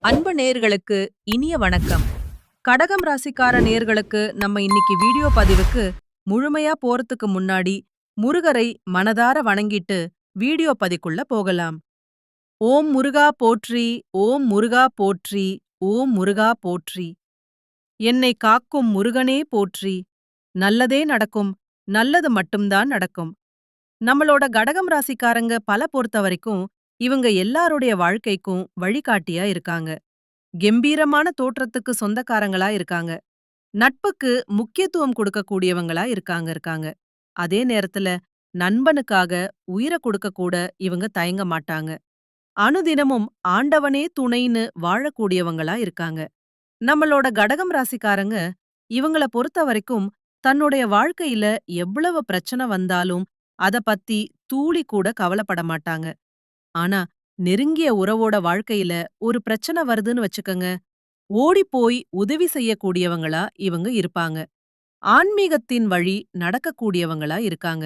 அன்பு நேயர்களுக்கு இனிய வணக்கம். கடகம் ராசிக்கார நேயர்களுக்கு நம்ம இன்னைக்கு வீடியோ பதிவுக்கு முழுமையா போறதுக்கு முன்னாடி முருகரை மனதார வணங்கிட்டு வீடியோ பதிக்குள்ள போகலாம். ஓம் முருகா போற்றி, ஓம் முருகா போற்றி, ஓம் முருகா போற்றி. என்னை காக்கும் முருகனே போற்றி. நல்லதே நடக்கும், நல்லது மட்டும்தான் நடக்கும். நம்மளோட கடகம் ராசிக்காரங்க பல பொறுத்த வரைக்கும் இவங்க எல்லாருடைய வாழ்க்கைக்கும் வழிகாட்டியா இருக்காங்க. கெம்பீரமான தோற்றத்துக்கு சொந்தக்காரங்களா இருக்காங்க. நட்புக்கு முக்கியத்துவம் கொடுக்கக்கூடியவங்களா இருக்காங்க. அதே நேரத்துல நண்பனுக்காக உயிர கொடுக்க கூட இவங்க தயங்க மாட்டாங்க. அனுதினமும் ஆண்டவனே துணைன்னு வாழக்கூடியவங்களா இருக்காங்க. நம்மளோட கடகம் ராசிக்காரங்க இவங்கள பொறுத்த வரைக்கும் தன்னுடைய வாழ்க்கையில எவ்வளவு பிரச்சனை வந்தாலும் அத பத்தி தூளி கூட கவலைப்பட மாட்டாங்க. ஆனா நெருங்கிய உறவோட வாழ்க்கையில ஒரு பிரச்சனை வருதுன்னு வச்சுக்கங்க, ஓடிப்போய் உதவி செய்யக்கூடியவங்களா இவங்க இருப்பாங்க. ஆன்மீகத்தின் வழி நடக்கக்கூடியவங்களா இருக்காங்க.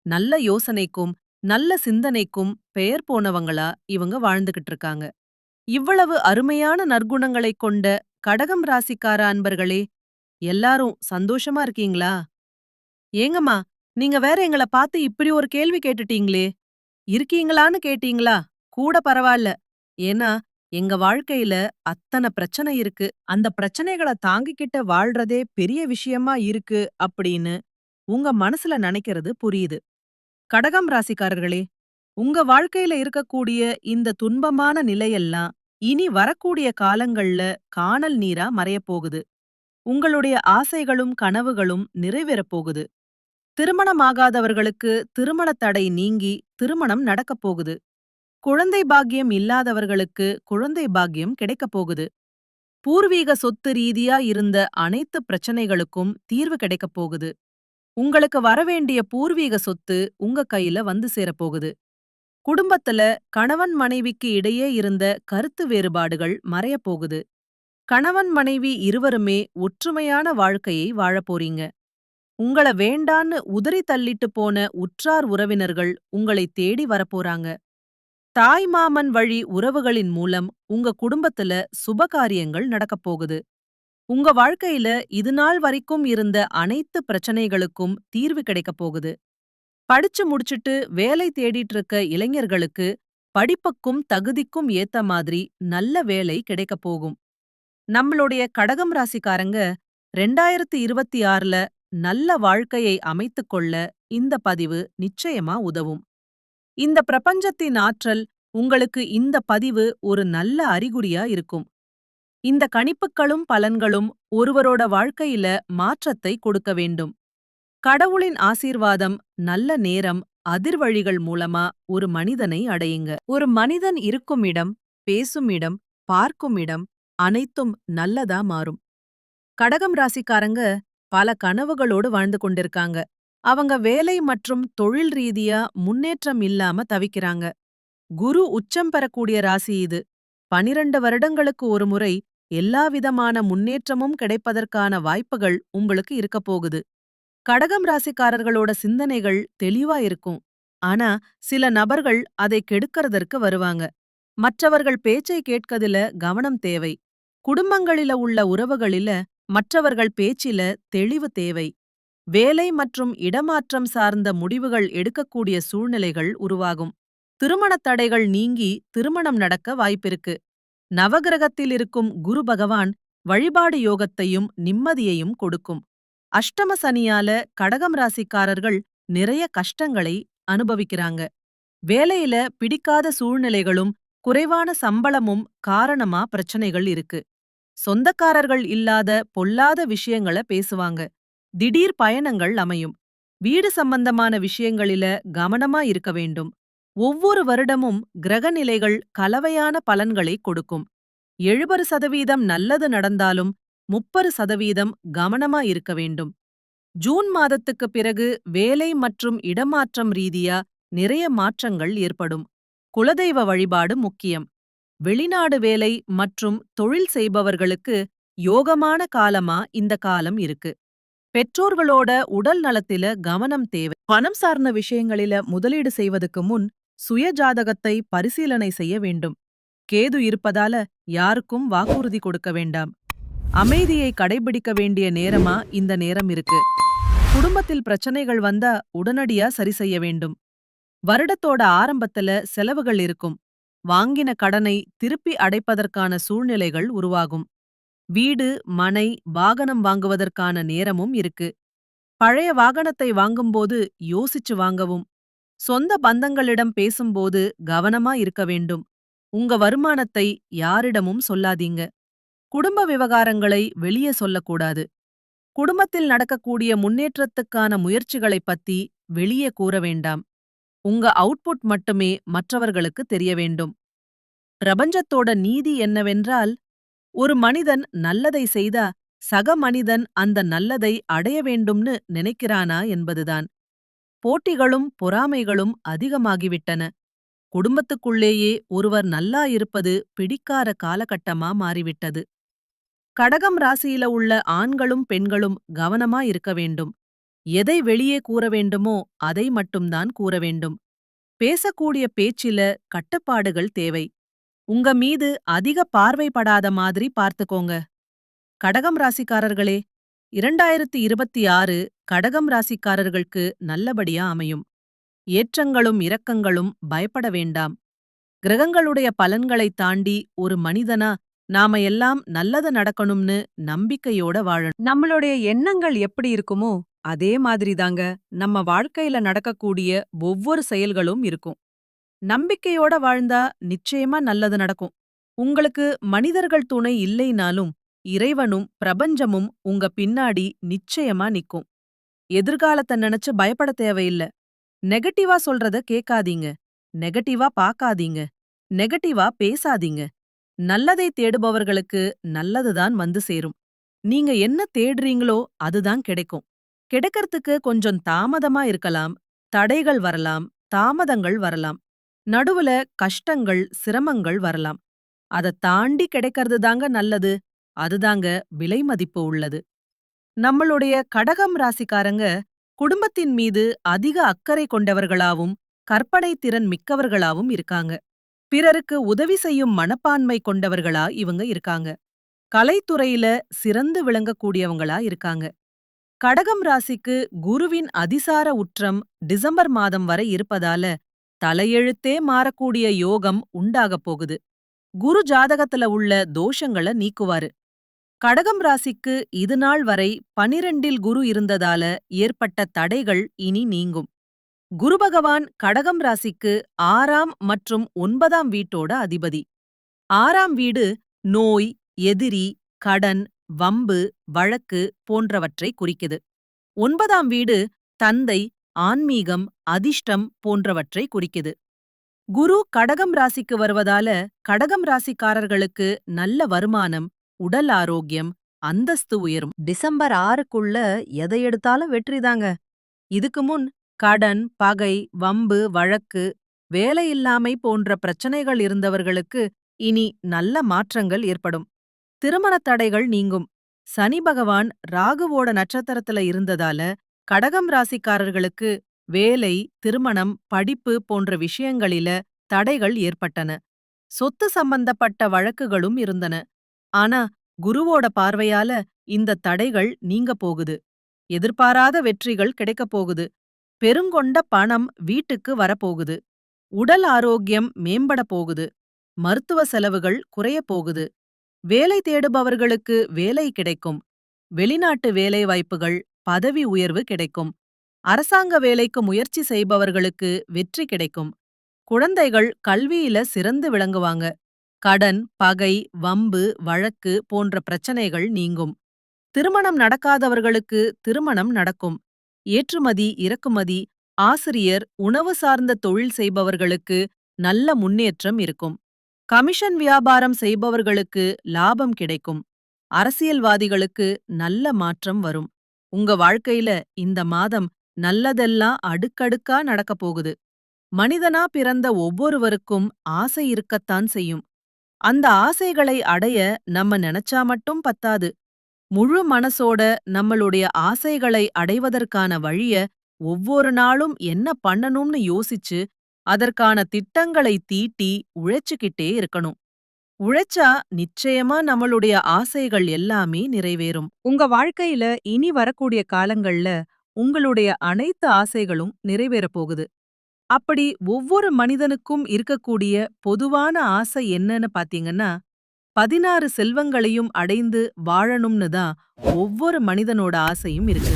நல்ல யோசனைக்கும் நல்ல சிந்தனைக்கும் பெயர் போனவங்களா இவங்க வாழ்ந்துகிட்டு இருக்காங்க. இவ்வளவு அருமையான நற்குணங்களைக் கொண்ட கடகம் ராசிக்கார அன்பர்களே, எல்லாரும் சந்தோஷமா இருக்கீங்களா? ஏங்கம்மா, நீங்க வேற எங்கள பார்த்து இப்படி ஒரு கேள்வி கேட்டுட்டீங்களே, இருக்கீங்களான்னு கேட்டீங்களா? கூட பரவால்ல. ஏன்னா எங்க வாழ்க்கையில அத்தன பிரச்சனை இருக்கு. அந்த பிரச்சனைகள தாங்கிக்கிட்டு வாழ்றதே பெரிய விஷயமா இருக்கு அப்படின்னு உங்க மனசுல நினைக்கிறது புரியுது. கடகம் ராசிக்காரர்களே, உங்க வாழ்க்கையில இருக்கக்கூடிய இந்த துன்பமான நிலையெல்லாம் இனி வரக்கூடிய காலங்கள்ல கானல் நீரா மறையப் போகுது. உங்களுடைய ஆசைகளும் கனவுகளும் நிறைவேறப் போகுது. திருமணமாகாதவர்களுக்கு திருமண தடை நீங்கி திருமணம் நடக்கப் போகுது. குழந்தை பாக்கியம் இல்லாதவர்களுக்கு குழந்தை பாக்கியம் கிடைக்கப் போகுது. பூர்வீக சொத்து ரீதியா இருந்த அனைத்து பிரச்சனைகளுக்கும் தீர்வு கிடைக்கப் போகுது. உங்களுக்கு வரவேண்டிய பூர்வீக சொத்து உங்க கையில வந்து சேரப்போகுது. குடும்பத்துல கணவன் மனைவிக்கு இடையே இருந்த கருத்து வேறுபாடுகள் மறையப் போகுது. கணவன் மனைவி இருவருமே ஒற்றுமையான வாழ்க்கையை வாழப் போறீங்க. உங்கள வேண்டான்னு உதறி தள்ளிட்டு போன உற்றார் உறவினர்கள் உங்களை தேடி வரப்போறாங்க. தாய் மாமன் வழி உறவுகளின் மூலம் உங்க குடும்பத்துல சுபகாரியங்கள் நடக்கப் போகுது. உங்க வாழ்க்கையில இதுநாள் வரைக்கும் இருந்த அனைத்து பிரச்சனைகளுக்கும் தீர்வு கிடைக்கப் போகுது. படிச்சு முடிச்சிட்டு வேலை தேடிட்டு இருக்க இளைஞர்களுக்கு படிப்புக்கும் தகுதிக்கும் ஏத்த மாதிரி நல்ல வேலை கிடைக்கப் போகும். நம்மளுடைய கடகம் ராசிக்காரங்க 2026ல நல்ல வாழ்க்கையை அமைத்துக் கொள்ள இந்த பதிவு நிச்சயமா உதவும். இந்த பிரபஞ்சத்தின் ஆற்றல் உங்களுக்கு இந்த பதிவு ஒரு நல்ல அறிகுறியா இருக்கும். இந்த கணிப்புகளும் பலன்களும் ஒருவரோட வாழ்க்கையில மாற்றத்தை கொடுக்க வேண்டும். கடவுளின் ஆசீர்வாதம், நல்ல நேரம், அதிர்வழிகள் மூலமா ஒரு மனிதனை அடையுங்க. ஒரு மனிதன் இருக்கும் இடம், பேசும் இடம், பார்க்கும் இடம் அனைத்தும் நல்லதா மாறும். கடகம் ராசிக்காரங்க பல கனவுகளோடு வாழ்ந்து கொண்டிருக்காங்க. அவங்க வேலை மற்றும் தொழில் ரீதியா முன்னேற்றம் இல்லாம தவிக்கிறாங்க. குரு உச்சம் பெறக்கூடிய ராசி இது. 12 வருடங்களுக்கு ஒரு முறை எல்லாவிதமான முன்னேற்றமும் கிடைப்பதற்கான வாய்ப்புகள் உங்களுக்கு இருக்கப் போகுது. கடகம் ராசிக்காரர்களோட சிந்தனைகள் தெளிவா இருக்கும். ஆனா சில நபர்கள் அதை கெடுக்கறதற்கு வருவாங்க. மற்றவர்கள் பேச்சை கேட்கதில கவனம் தேவை. குடும்பங்களில உள்ள உறவுகளில மற்றவர்கள் பேச்சில தெளிவு தேவை. வேலை மற்றும் இடமாற்றம் சார்ந்த முடிவுகள் எடுக்கக்கூடிய சூழ்நிலைகள் உருவாகும். திருமணத் தடைகள் நீங்கி திருமணம் நடக்க வாய்ப்பிருக்கு. நவகிரகத்தில் இருக்கும் குரு பகவான் வழிபாடு யோகத்தையும் நிம்மதியையும் கொடுக்கும். அஷ்டம சனியால கடகம் ராசிக்காரர்கள் நிறைய கஷ்டங்களை அனுபவிக்கிறாங்க. வேலையில பிடிக்காத சூழ்நிலைகளும் குறைவான சம்பளமும் காரணமா பிரச்சனைகள் இருக்கு. சொந்தக்காரர்கள் இல்லாத பொல்லாத விஷயங்கள பேசுவாங்க. திடீர் பயணங்கள் அமையும். வீடு சம்பந்தமான விஷயங்களில கவனமா இருக்க வேண்டும். ஒவ்வொரு வருடமும் கிரக நிலைகள் கலவையான பலன்களை கொடுக்கும். 70% நல்லது நடந்தாலும் 30% கவனமா இருக்க வேண்டும். ஜூன் மாதத்துக்கு பிறகு வேலை மற்றும் இடமாற்றம் ரீதியா நிறைய மாற்றங்கள் ஏற்படும். குலதெய்வ வழிபாடு முக்கியம். வெளிநாடு வேலை மற்றும் தொழில் செய்பவர்களுக்கு யோகமான காலமா இந்த காலம் இருக்கு. பெற்றோர்களோட உடல் நலத்தில கவனம் தேவை. பணம் சார்ந்த விஷயங்களில முதலீடு செய்வதற்கு முன் சுய ஜாதகத்தை பரிசீலனை செய்ய வேண்டும். கேது இருப்பதால யாருக்கும் வாக்குறுதி கொடுக்க வேண்டாம். அமைதியை கடைபிடிக்க வேண்டிய நேரமா இந்த நேரம் இருக்கு. குடும்பத்தில் பிரச்சனைகள் வந்தா உடனடியா சரி செய்ய வேண்டும். வருடத்தோட ஆரம்பத்துல செலவுகள் இருக்கும். வாங்கின கடனை திருப்பி அடைப்பதற்கான சூழ்நிலைகள் உருவாகும். வீடு, மனை, வாகனம் வாங்குவதற்கான நேரமும் இருக்கு. பழைய வாகனத்தை வாங்கும்போது யோசிச்சு வாங்கவும். சொந்த பந்தங்களிடம் பேசும்போது கவனமா இருக்க வேண்டும். உங்க வருமானத்தை யாரிடமும் சொல்லாதீங்க. குடும்ப விவகாரங்களை வெளியே சொல்லக்கூடாது. குடும்பத்தில் நடக்கக்கூடிய முன்னேற்றத்துக்கான முயற்சிகளைப் பத்தி வெளியே கூற வேண்டாம். உங்க அவுட்புட் மட்டுமே மற்றவர்களுக்கு தெரிய வேண்டும். பிரபஞ்சத்தோட நீதி என்னவென்றால், ஒரு மனிதன் நல்லதை செய்தா சக மனிதன் அந்த நல்லதை அடைய வேண்டும்னு நினைக்கிறானா என்பதுதான். போட்டிகளும் பொறாமைகளும் அதிகமாகிவிட்டன. குடும்பத்துக்குள்ளேயே ஒருவர் நல்லா இருப்பது பிடிக்காத காலகட்டமா மாறிவிட்டது. கடகம் ராசியில உள்ள ஆண்களும் பெண்களும் கவனமா இருக்க வேண்டும். எதை வெளியே கூற வேண்டுமோ அதை மட்டும்தான் கூற வேண்டும். பேசக்கூடிய பேச்சில கட்டுப்பாடுகள் தேவை. உங்க மீது அதிக பார்வைப்படாத மாதிரி பார்த்துக்கோங்க. கடகம் ராசிக்காரர்களே, 2026 கடகம் ராசிக்காரர்களுக்கு நல்லபடியா அமையும். ஏற்றங்களும் இரக்கங்களும் பயப்பட வேண்டாம். கிரகங்களுடைய பலன்களைத் தாண்டி ஒரு மனிதனா நாம எல்லாம் நல்லது நடக்கணும்னு நம்பிக்கையோட வாழணும். நம்மளுடைய எண்ணங்கள் எப்படி இருக்குமோ அதே மாதிரி தாங்க நம்ம வாழ்க்கையில நடக்கக்கூடிய ஒவ்வொரு செயல்களும் இருக்கும். நம்பிக்கையோட வாழ்ந்தா நிச்சயமா நல்லது நடக்கும். உங்களுக்கு மனிதர்கள் துணை இல்லைனாலும் இறைவனும் பிரபஞ்சமும் உங்க பின்னாடி நிச்சயமா நிக்கும். எதிர்காலத்தை நினைச்சு பயப்பட தேவையில்ல. நெகட்டிவா சொல்றத கேட்காதீங்க. நெகட்டிவா பார்க்காதீங்க. நெகட்டிவா பேசாதீங்க. நல்லதை தேடுபவர்களுக்கு நல்லதுதான் வந்து சேரும். நீங்க என்ன தேடுறீங்களோ அதுதான் கிடைக்கும். கிடைக்கறதுக்கு கொஞ்சம் தாமதமா இருக்கலாம். தடைகள் வரலாம். தாமதங்கள் வரலாம். நடுவுல கஷ்டங்கள், சிரமங்கள் வரலாம். அத தாண்டி கிடைக்கிறது தாங்க நல்லது. அதுதாங்க விலை மதிப்பு உள்ளது. நம்மளுடைய கடகம் ராசிக்காரங்க குடும்பத்தின் மீது அதிக அக்கறை கொண்டவர்களாவும் கற்பனை திறன் மிக்கவர்களாவும் இருக்காங்க. பிறருக்கு உதவி செய்யும் மனப்பான்மை கொண்டவர்களா இவங்க இருக்காங்க. கலைத்துறையில சிறந்து விளங்கக்கூடியவங்களா இருக்காங்க. கடகம் ராசிக்கு குருவின் அதிசார உற்றம் டிசம்பர் மாதம் வரை இருப்பதால தலையெழுத்தே மாறக்கூடிய யோகம் உண்டாகப் போகுது. குரு ஜாதகத்துல உள்ள தோஷங்கள நீக்குவாரு. கடகம் ராசிக்கு இதுநாள் வரை 12ல் குரு இருந்ததால ஏற்பட்ட தடைகள் இனி நீங்கும். குரு பகவான் கடகம் ராசிக்கு 6ஆம் மற்றும் 9ஆம் வீட்டோட அதிபதி. 6ஆம் வீடு நோய், எதிரி, கடன், வம்பு, வழக்கு போன்றவற்றை குறிக்குது. 9ஆம் வீடு தந்தை, ஆன்மீகம், அதிர்ஷ்டம் போன்றவற்றை குறிக்குது. குரு கடகம் ராசிக்கு வருவதால கடகம் ராசிக்காரர்களுக்கு நல்ல வருமானம், உடல் ஆரோக்கியம், அந்தஸ்து உயரும். டிசம்பர் 6க்குள்ள எதை எடுத்தாலும் வெற்றிதாங்க. இதுக்கு முன் கடன், பகை, வம்பு, வழக்கு, வேலையில்லாமை போன்ற பிரச்சனைகள் இருந்தவர்களுக்கு இனி நல்ல மாற்றங்கள் ஏற்படும். திருமணத் தடைகள் நீங்கும். சனி பகவான் ராகுவோட நட்சத்திரத்துல இருந்ததால கடகம் ராசிக்காரர்களுக்கு வேலை, திருமணம், படிப்பு போன்ற விஷயங்களில தடைகள் ஏற்பட்டன. சொத்து சம்பந்தப்பட்ட வழக்குகளும் இருந்தன. ஆனா குருவோட பார்வையால இந்த தடைகள் நீங்க போகுது. எதிர்பாராத வெற்றிகள் கிடைக்கப் போகுது. பெருங்கொண்ட பணம் வீட்டுக்கு வரப்போகுது. உடல் ஆரோக்கியம் மேம்பட போகுது. மருத்துவ செலவுகள் குறையப் போகுது. வேலை தேடுபவர்களுக்கு வேலை கிடைக்கும். வெளிநாட்டு வேலைவாய்ப்புகள், பதவி உயர்வு கிடைக்கும். அரசாங்க வேலைக்கு முயற்சி செய்பவர்களுக்கு வெற்றி கிடைக்கும். குழந்தைகள் கல்வியில சிறந்து விளங்குவாங்க. கடன், பகை, வம்பு, வழக்கு போன்ற பிரச்சனைகள் நீங்கும். திருமணம் நடக்காதவர்களுக்கு திருமணம் நடக்கும். ஏற்றுமதி, இறக்குமதி, ஆசிரியர், உணவு சார்ந்த தொழில் செய்பவர்களுக்கு நல்ல முன்னேற்றம் இருக்கும். கமிஷன் வியாபாரம் செய்பவர்களுக்கு லாபம் கிடைக்கும். அரசியல்வாதிகளுக்கு நல்ல மாற்றம் வரும். உங்க வாழ்க்கையில இந்த மாதம் நல்லதெல்லாம் அடுக்கடுக்கா நடக்கப் போகுது. மனிதனா பிறந்த ஒவ்வொருவருக்கும் ஆசை இருக்கத்தான் செய்யும். அந்த ஆசைகளை அடைய நம்ம நினைச்சா மட்டும் பத்தாது. முழு மனசோட நம்மளுடைய ஆசைகளை அடைவதற்கான வழிய ஒவ்வொரு நாளும் என்ன பண்ணணும்னு யோசிச்சு அதற்கான திட்டங்களை தீட்டி உழைச்சுக்கிட்டே இருக்கணும். உழைச்சா நிச்சயமா நம்மளுடைய ஆசைகள் எல்லாமே நிறைவேறும். உங்க வாழ்க்கையில இனி வரக்கூடிய காலங்கள்ல உங்களுடைய அனைத்து ஆசைகளும் நிறைவேறப் போகுது. அப்படி ஒவ்வொரு மனிதனுக்கும் இருக்கக்கூடிய பொதுவான ஆசை என்னன்னு பாத்தீங்கன்னா, 16 செல்வங்களையும் அடைந்து வாழணும்னு தான் ஒவ்வொரு மனிதனோட ஆசையும் இருக்கு.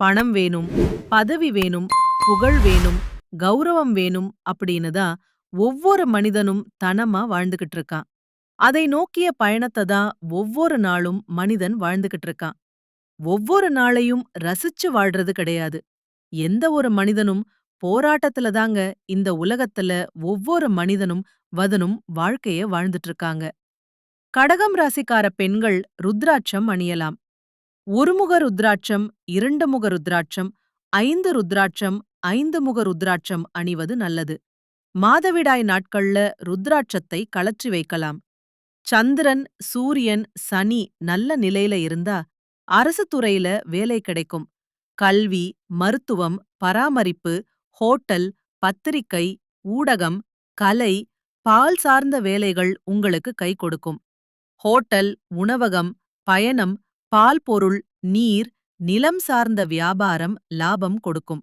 பணம் வேணும், பதவி வேணும், புகழ் வேணும், கௌரவம் வேணும் அப்படின்னு தான் ஒவ்வொரு மனிதனும் தனமா வாழ்ந்துகிட்டு இருக்கான். அதை நோக்கிய பயணத்தை தான் ஒவ்வொரு நாளும் மனிதன் வாழ்ந்துகிட்டு இருக்கான். ஒவ்வொரு நாளையும் ரசிச்சு வாழ்றது கிடையாது. எந்த ஒரு மனிதனும் போராட்டத்துல தாங்க இந்த உலகத்துல ஒவ்வொரு மனிதனும் வதனும் வாழ்க்கைய வாழ்ந்துட்டு இருக்காங்க. கடகம் ராசிக்கார பெண்கள் ருத்ராட்சம் அணியலாம். ஒருமுக ருத்ராட்சம், இரண்டு முக ருத்ராட்சம், 5 ருத்ராட்சம், 5 முக ருத்ராட்சம் அணிவது நல்லது. மாதவிடாய் நாட்கள்ல ருத்ராட்சத்தை கழற்றி வைக்கலாம். சந்திரன், சூரியன், சனி நல்ல நிலையில இருந்தா அரசு துறையில வேலை கிடைக்கும். கல்வி, மருத்துவம், பராமரிப்பு, ஹோட்டல், பத்திரிக்கை, ஊடகம், கலை, பால் சார்ந்த வேலைகள் உங்களுக்கு கை கொடுக்கும். ஹோட்டல், உணவகம், பயணம், பால் பொருள், நீர், நிலம் சார்ந்த வியாபாரம் லாபம் கொடுக்கும்.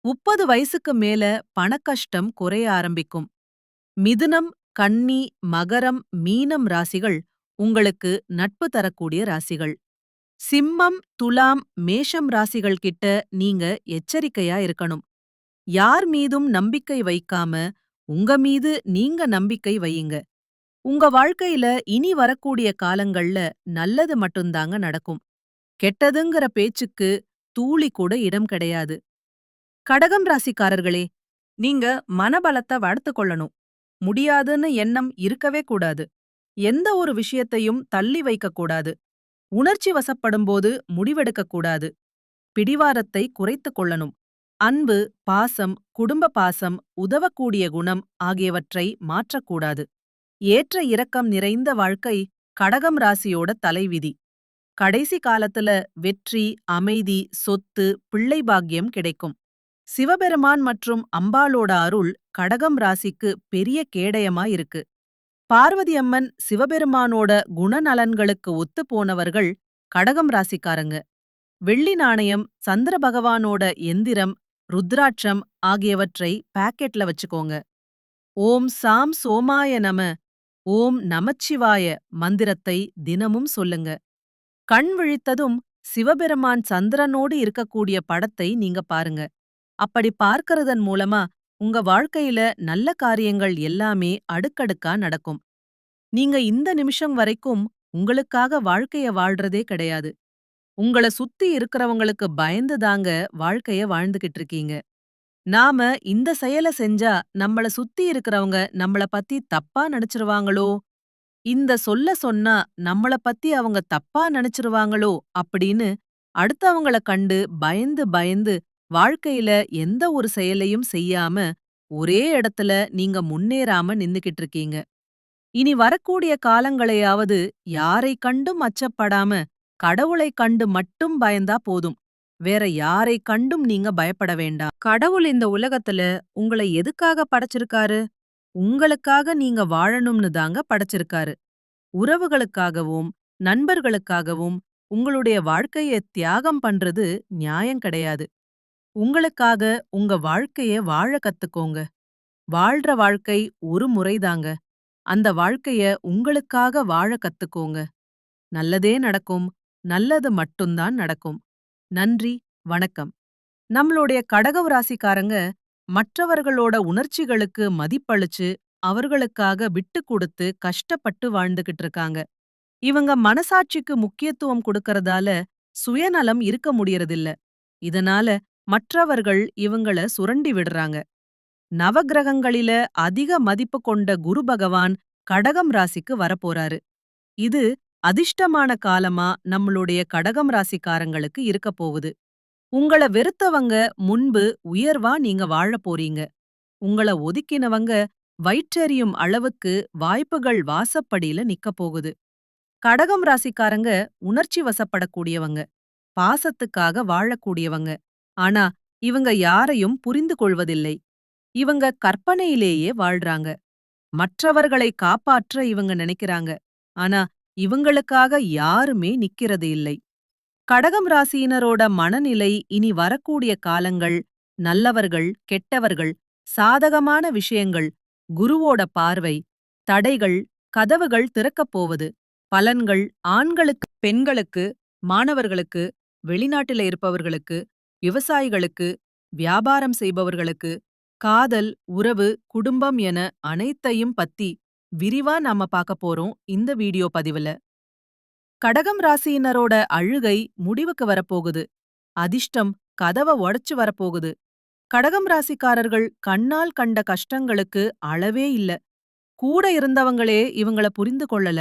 30 வயசுக்கு மேல பணக்கஷ்டம் குறைய ஆரம்பிக்கும். மிதுனம், கன்னி, மகரம், மீனம் ராசிகள் உங்களுக்கு நட்பு தரக்கூடிய ராசிகள். சிம்மம், துலாம், மேஷம் ராசிகள் கிட்ட நீங்க எச்சரிக்கையா இருக்கணும். யார் மீதும் நம்பிக்கை வைக்காம உங்க மீது நீங்க நம்பிக்கை வையுங்க. உங்க வாழ்க்கையில இனி வரக்கூடிய காலங்கள்ல நல்லது மட்டும்தாங்க நடக்கும். கெட்டதுங்கிற பேச்சுக்கு தூளி கூட இடம் கிடையாது. கடகம் ராசிக்காரர்களே, நீங்க மனபலத்தை வளர்த்துக் கொள்ளணும். முடியாதுன்னு எண்ணம் இருக்கவே கூடாது. எந்த ஒரு விஷயத்தையும் தள்ளி வைக்க கூடாது. உணர்ச்சி வசப்படும்போது முடிவெடுக்க கூடாது. பிடிவாரத்தை குறைத்துக் கொள்ளணும். அன்பு, பாசம், குடும்ப பாசம், உதவக்கூடிய குணம் ஆகியவற்றை மாற்றக்கூடாது. ஏற்ற இரக்கம் நிறைந்த வாழ்க்கை கடகம் ராசியோட தலைவிதி. கடைசி காலத்துல வெற்றி, அமைதி, சொத்து, பிள்ளை பாக்கியம் கிடைக்கும். சிவபெருமான் மற்றும் அம்பாளோட அருள் கடகம் ராசிக்கு பெரிய கேடயமா இருக்கு. பார்வதி அம்மன், சிவபெருமானோட குணநலன்களுக்கு ஒத்து போனவர்கள் கடகம் ராசிக்காரங்க. வெள்ளி நாணயம், சந்திர பகவானோட எந்திரம், ருத்ராட்சம் ஆகியவற்றை பாக்கெட்ல வச்சுக்கோங்க. ஓம் சாம் சோமாய நம, ஓம் நமச்சிவாய மந்திரத்தை தினமும் சொல்லுங்க. கண் விழித்ததும் சிவபெருமான் சந்திரனோடு இருக்கக்கூடிய படத்தை நீங்க பாருங்க. அப்படி பார்க்கறதன் மூலமா உங்க வாழ்க்கையில நல்ல காரியங்கள் எல்லாமே அடுக்கடுக்கா நடக்கும். நீங்க இந்த நிமிஷம் வரைக்கும் உங்களுக்காக வாழ்க்கைய வாழ்றதே கிடையாது. உங்கள சுத்தி இருக்கிறவங்களுக்கு பயந்து தாங்க வாழ்க்கைய வாழ்ந்துகிட்டு இருக்கீங்க. நாம இந்த செயல செஞ்சா நம்மள சுத்தி இருக்கிறவங்க நம்மள பத்தி தப்பா நினைச்சிருவாங்களோ, இந்த சொல்ல சொன்னா நம்மள பத்தி அவங்க தப்பா நினைச்சிருவாங்களோ அப்படின்னு அடுத்தவங்கள கண்டு பயந்து பயந்து வாழ்க்கையில எந்த ஒரு செயலையும் செய்யாம ஒரே இடத்துல நீங்க முன்னேறாம நின்னுகிட்டு இருக்கீங்க. இனி வரக்கூடிய காலங்களையாவது யாரை கண்டும் அச்சப்படாம கடவுளைக் கண்டு மட்டும் பயந்தா போதும். வேற யாரை கண்டும் நீங்க பயப்பட வேண்டாம். கடவுள் இந்த உலகத்துல உங்களை எதுக்காக படைச்சிருக்காரு? உங்களுக்காக நீங்க வாழணும்னு தாங்க படைச்சிருக்காரு. உறவுகளுக்காகவும் நண்பர்களுக்காகவும் உங்களுடைய வாழ்க்கைய தியாகம் பண்றது நியாயம் கிடையாது. உங்களுக்காக உங்க வாழ்க்கைய வாழ கத்துக்கோங்க. வாழ்ற வாழ்க்கை ஒரு முறைதாங்க. அந்த வாழ்க்கைய உங்களுக்காக வாழ கத்துக்கோங்க. நல்லதே நடக்கும். நல்லது மட்டும்தான் நடக்கும். நன்றி, வணக்கம். நம்மளுடைய கடக ராசிக்காரங்க மற்றவர்களோட உணர்ச்சிகளுக்கு மதிப்பளிச்சு அவர்களுக்காக விட்டு கொடுத்து கஷ்டப்பட்டு வாழ்ந்துகிட்டு இருக்காங்க. இவங்க மனசாட்சிக்கு முக்கியத்துவம் கொடுக்கறதால சுயநலம் இருக்க முடியறதில்ல. இதனால மற்றவர்கள் இவங்கள சுரண்டி விடுறாங்க. நவக்கிரகங்களில அதிக மதிப்பு கொண்ட குரு பகவான் கடகம் ராசிக்கு வரப்போறாரு. இது அதிர்ஷ்டமான காலமா நம்மளுடைய கடகம் ராசிக்காரங்களுக்கு இருக்க போகுது. உங்கள வெறுத்தவங்க முன்பு உயர்வா நீங்க வாழப் போறீங்க. உங்கள ஒதுக்கினவங்க வயிற்றெறியும் அளவுக்கு வாய்ப்புகள் வாசப்படியில நிக்கப் போகுது. கடகம் ராசிக்காரங்க உணர்ச்சி வசப்படக்கூடியவங்க. பாசத்துக்காக வாழக்கூடியவங்க. ஆனா இவங்க யாரையும் புரிந்து கொள்வதில்லை. இவங்க கற்பனையிலேயே வாழ்றாங்க. மற்றவர்களை காப்பாற்ற இவங்க நினைக்கிறாங்க. ஆனா இவங்களுக்காக யாருமே நிக்கிறது இல்லை. கடகம் ராசியினரோட மனநிலை இனி வரக்கூடிய காலங்கள், நல்லவர்கள், கெட்டவர்கள், சாதகமான விஷயங்கள், குருவோட பார்வை, தடைகள், கதவுகள் திறக்கப் போவது, பலன்கள் ஆண்களுக்கு, பெண்களுக்கு, மாணவர்களுக்கு, வெளிநாட்டில இருப்பவர்களுக்கு, விவசாயிகளுக்கு, வியாபாரம் செய்பவர்களுக்கு, காதல், உறவு, குடும்பம் என அனைத்தையும் பத்தி விரிவா நாம பார்க்க போறோம் இந்த வீடியோ பதிவுல. கடகம் ராசியினரோட அழுகை முடிவுக்கு வரப்போகுது. அதிர்ஷ்டம் கதவ உடைச்சு வரப்போகுது. கடகம் ராசிக்காரர்கள் கண்ணால் கண்ட கஷ்டங்களுக்கு அளவே இல்ல. கூட இருந்தவங்களே இவங்கள புரிந்து கொள்ளல.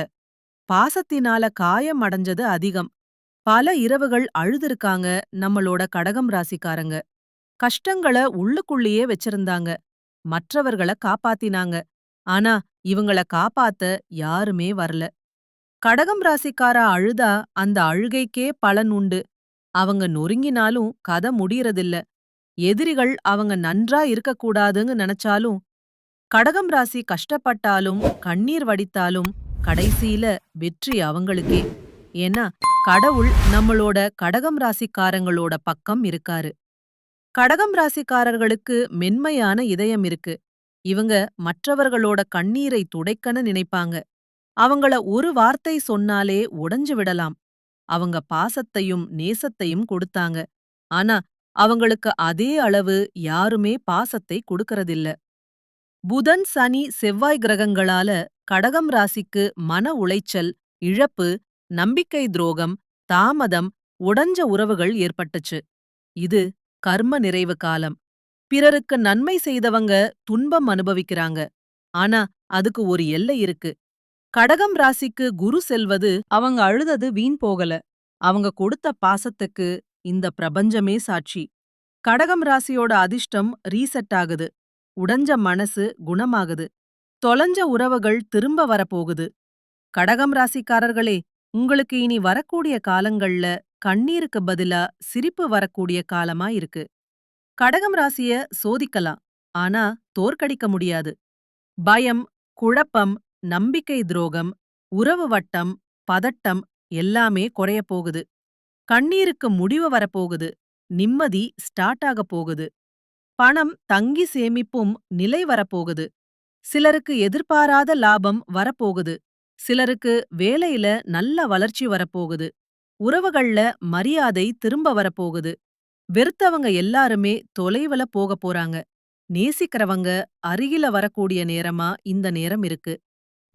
பாசத்தினால காயம் அடைஞ்சது அதிகம். பல இரவுகள் அழுதுருக்காங்க நம்மளோட கடகம் ராசிக்காரங்க. கஷ்டங்கள உள்ளுக்குள்ளேயே வச்சிருந்தாங்க. மற்றவர்கள காப்பாத்தினாங்க. ஆனா இவங்கள காப்பாத்த யாருமே வரல. கடகம் ராசிக்காரா அழுதா அந்த அழுகைக்கே பலன் உண்டு. அவங்க நொறுங்கினாலும் கதை முடியறதில்ல. எதிரிகள் அவங்க நன்றா இருக்கக்கூடாதுன்னு நினைச்சாலும், கடகம் ராசி கஷ்டப்பட்டாலும் கண்ணீர் வடித்தாலும் கடைசியில வெற்றி அவங்களுக்கே. ஏன்னா கடவுள் நம்மளோட கடகம் ராசிக்காரங்களோட பக்கம் இருக்காரு. கடகம் ராசிக்காரர்களுக்கு மென்மையான இதயம் இருக்கு. இவங்க மற்றவர்களோட கண்ணீரை துடைக்கன்னு நினைப்பாங்க. அவங்கள ஒரு வார்த்தை சொன்னாலே உடைஞ்சு விடலாம். அவங்க பாசத்தையும் நேசத்தையும் கொடுத்தாங்க. ஆனா அவங்களுக்கு அதே அளவு யாருமே பாசத்தை கொடுக்கறதில்ல. புதன், சனி, செவ்வாய் கிரகங்களால கடகம் ராசிக்கு மன உளைச்சல், இழப்பு, நம்பிக்கை துரோகம், தாமதம், உடைஞ்ச உறவுகள் ஏற்பட்டுச்சு. இது கர்ம நிறைவு காலம். பிறருக்கு நன்மை செய்தவங்க துன்பம் அனுபவிக்கிறாங்க. ஆனா அதுக்கு ஒரு எல்லை இருக்கு. கடகம் ராசிக்கு குரு செல்வது அவங்க அழுதது வீண் போகல. அவங்க கொடுத்த பாசத்துக்கு இந்த பிரபஞ்சமே சாட்சி. கடகம் ராசியோட அதிர்ஷ்டம் ரீசெட் ஆகுது. உடைஞ்ச மனசு குணமாகுது. தொலைஞ்ச உறவுகள் திரும்ப வரப்போகுது. கடகம் ராசிக்காரர்களே, உங்களுக்கு இனி வரக்கூடிய காலங்கள்ல கண்ணீருக்கு பதிலா சிரிப்பு வரக்கூடிய காலமா இருக்கு. கடகம் ராசிய சோதிக்கலாம். ஆனா தோற்கடிக்க முடியாது. பயம், குழப்பம், நம்பிக்கை துரோகம், உறவு வட்டம், பதட்டம் எல்லாமே குறையப் போகுது. கண்ணீருக்கு முடிவு வரப்போகுது. நிம்மதி ஸ்டார்ட் ஆகப் போகுது. பணம் தங்கி சேமிப்பும் நிலை வரப்போகுது. சிலருக்கு எதிர்பாராத லாபம் வரப்போகுது. சிலருக்கு வேலையில நல்ல வளர்ச்சி வரப்போகுது. உறவுகள்ல மரியாதை திரும்ப வரப்போகுது. வெறுத்தவங்க எல்லாருமே தொலைவுல போகப் போறாங்க. நேசிக்கிறவங்க அருகில வரக்கூடிய நேரமா இந்த நேரம் இருக்கு.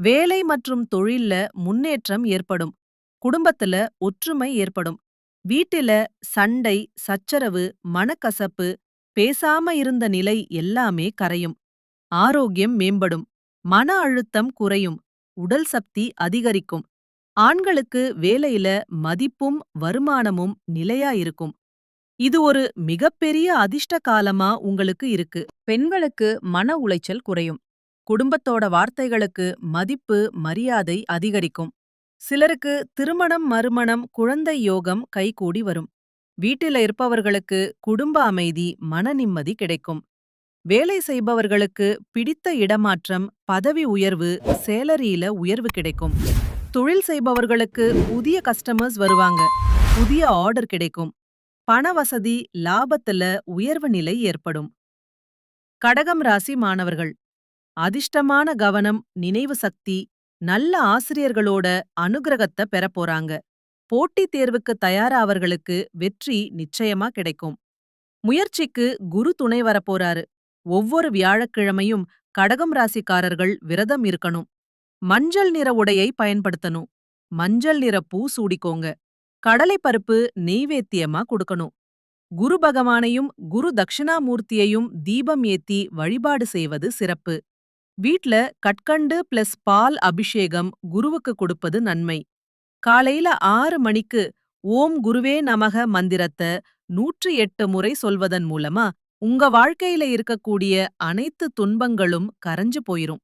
வேலை மற்றும் தொழில்ல முன்னேற்றம் ஏற்படும். குடும்பத்துல ஒற்றுமை ஏற்படும். வீட்டில சண்டை, சச்சரவு, மனக்கசப்பு, பேசாம இருந்த நிலை எல்லாமே கரையும். ஆரோக்கியம் மேம்படும். மன அழுத்தம் குறையும். உடல் சக்தி அதிகரிக்கும். ஆண்களுக்கு வேலையில மதிப்பும் வருமானமும் நிலையா இருக்கும். இது ஒரு மிகப்பெரிய அதிர்ஷ்ட காலமா உங்களுக்கு இருக்கு. பெண்களுக்கு மன உளைச்சல் குறையும். குடும்பத்தோட வார்த்தைகளுக்கு மதிப்பு, மரியாதை அதிகரிக்கும். சிலருக்கு திருமணம், மறுமணம், குழந்தை யோகம் கைகூடி வரும். வீட்டில இருப்பவர்களுக்கு குடும்ப அமைதி, மன நிம்மதி கிடைக்கும். வேலை செய்பவர்களுக்கு பிடித்த இடமாற்றம், பதவி உயர்வு, சேலரியில உயர்வு கிடைக்கும். தொழில் செய்பவர்களுக்கு புதிய கஸ்டமர்ஸ் வருவாங்க. புதிய ஆர்டர் கிடைக்கும். பண வசதி, லாபத்துல உயர்வு நிலை ஏற்படும். கடகம் ராசி மாணவர்கள் அதிர்ஷ்டமான கவனம், நினைவு சக்தி, நல்ல ஆசிரியர்களோட அனுகிரகத்தை பெறப் போறாங்க. போட்டித் தேர்வுக்கு தயாராவர்களுக்கு வெற்றி நிச்சயமா கிடைக்கும். முயற்சிக்கு குரு துணை வரப்போறாரு. ஒவ்வொரு வியாழக்கிழமையும் கடகம் ராசிக்காரர்கள் விரதம் இருக்கணும். மஞ்சள் நிற உடையை பயன்படுத்தணும். மஞ்சள் நிற பூ சூடிக்கோங்க. கடலைப்பருப்பு நெய்வேத்தியமா கொடுக்கணும். குரு பகவானையும் குரு தட்சிணாமூர்த்தியையும் தீபம் ஏத்தி வழிபாடு செய்வது சிறப்பு. வீட்ல கற்கண்டு பிளஸ் பால் அபிஷேகம் குருவுக்கு கொடுப்பது நன்மை. காலையில 6 மணிக்கு ஓம் குருவே நமக மந்திரத்த 108 முறை சொல்வதன் மூலமா உங்க வாழ்க்கையில இருக்கக்கூடிய அனைத்து துன்பங்களும் கரைஞ்சு போயிரும்.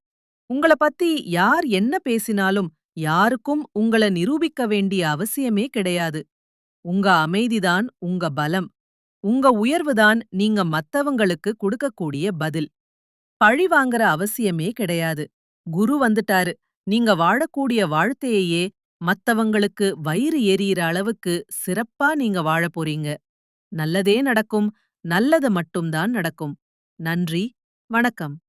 உங்கள பத்தி யார் என்ன பேசினாலும் யாருக்கும் உங்கள நிரூபிக்க வேண்டிய அவசியமே கிடையாது. உங்க அமைதிதான் உங்க பலம். உங்க உயர்வுதான் நீங்க மத்தவங்களுக்கு கொடுக்கக்கூடிய பதில். பழி வாங்குற அவசியமே கிடையாது. குரு வந்துட்டாரு. நீங்க வாழக்கூடிய வாழ்க்கையையே மத்தவங்களுக்கு வயிறு எரியிற அளவுக்கு சிறப்பா நீங்க வாழப் போறீங்க. நல்லதே நடக்கும். நல்லது மட்டும் தான் நடக்கும். நன்றி. வணக்கம்.